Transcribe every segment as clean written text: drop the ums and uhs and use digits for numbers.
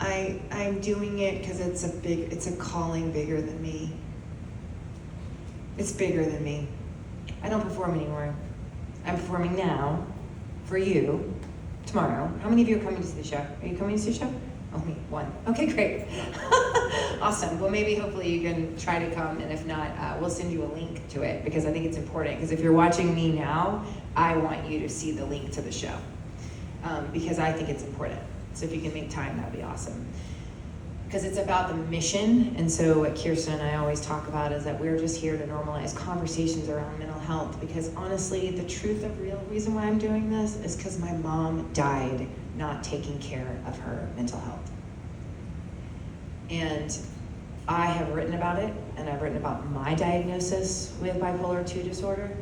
I'm doing it because it's a calling bigger than me. It's bigger than me. I don't perform anymore. I'm performing now for you tomorrow. How many of you are coming to the show? Are you coming to the show? Only one. Okay, great. Awesome. Well, maybe hopefully you can try to come, and if not, we'll send you a link to it because I think it's important. Because if you're watching me now, I want you to see the link to the show because I think it's important. So if you can make time, that'd be awesome. Because it's about the mission, and so what Kirsten and I always talk about is that we're just here to normalize conversations around mental health, because honestly, the real reason why I'm doing this is because my mom died not taking care of her mental health. And I have written about it, and I've written about my diagnosis with bipolar 2 disorder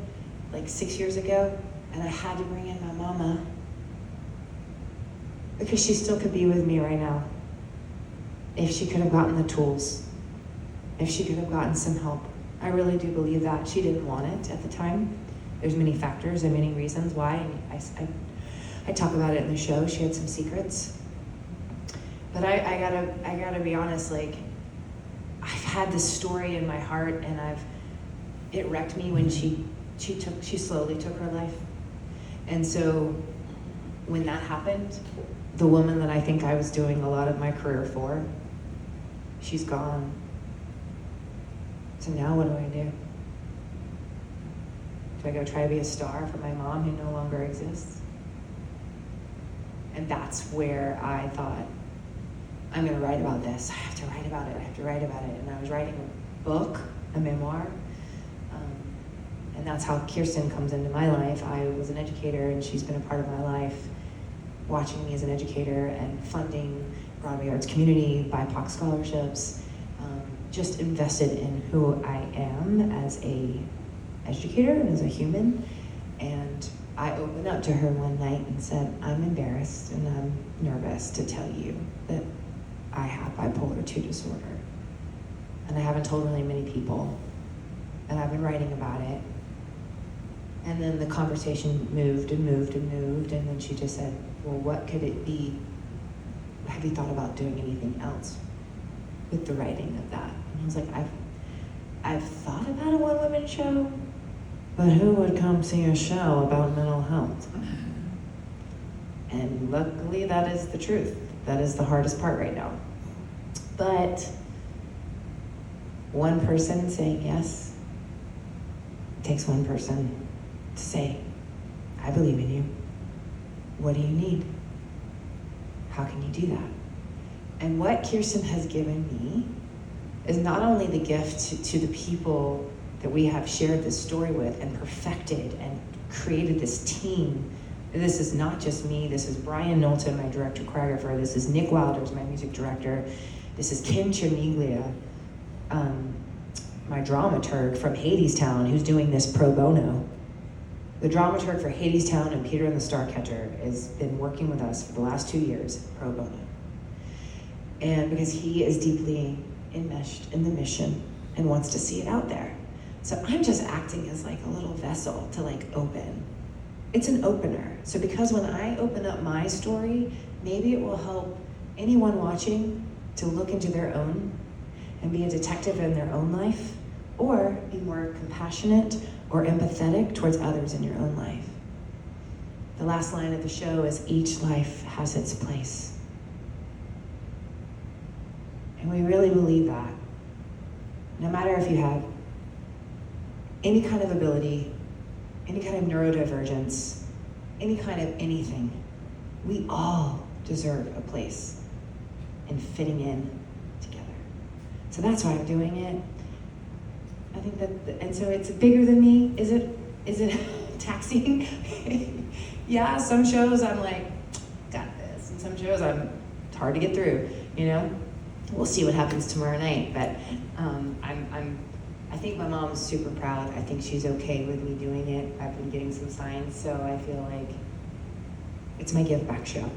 like 6 years ago, and I had to bring in my mama because she still could be with me right now. If she could have gotten the tools, if she could have gotten some help. I really do believe that. She didn't want it at the time. There's many factors and many reasons why. And I talk about it in the show. She had some secrets. But I gotta be honest, like, I've had this story in my heart, and it wrecked me when she slowly took her life. And so when that happened, the woman that I think I was doing a lot of my career for, she's gone. So now what do? Do I go try to be a star for my mom who no longer exists? And that's where I thought, I'm gonna write about this. I have to write about it, And I was writing a book, a memoir, and that's how Kirsten comes into my life. I was an educator, and she's been a part of my life, watching me as an educator and funding Broadway Arts Community, BIPOC scholarships, just invested in who I am as a educator and as a human. And I opened up to her one night and said, I'm embarrassed and I'm nervous to tell you that I have bipolar 2 disorder. And I haven't told really many people, and I've been writing about it. And then the conversation moved, and then she just said, well, what could it be? Have you thought about doing anything else with the writing of that? And I was like, I've thought about a one-woman show, but who would come see a show about mental health? And luckily, that is the truth. That is the hardest part right now. But one person saying yes, it takes one person to say, I believe in you. What do you need? How can you do that? And what Kirsten has given me is not only the gift to the people that we have shared this story with and perfected and created this team. This is not just me. This is Brian Knowlton, my director choreographer. This is Nick Wilders, my music director. This is Kim Cherniglia, my dramaturg from Hadestown, who's doing this pro bono. The dramaturg for Hadestown and Peter and the Starcatcher has been working with us for the last 2 years, pro bono. And because he is deeply enmeshed in the mission and wants to see it out there. So I'm just acting as like a little vessel to like open. It's an opener. So because when I open up my story, maybe it will help anyone watching to look into their own and be a detective in their own life, or be more compassionate or empathetic towards others in your own life. The last line of the show is, each life has its place. And we really believe that. No matter if you have any kind of ability, any kind of neurodivergence, any kind of anything, we all deserve a place in fitting in together. So that's why I'm doing it. I think that, and so it's bigger than me. Is it taxing? Yeah, some shows I'm like, got this, and some shows it's hard to get through, you know? We'll see what happens tomorrow night, but I think my mom's super proud. I think she's okay with me doing it. I've been getting some signs, so I feel like it's my give back show.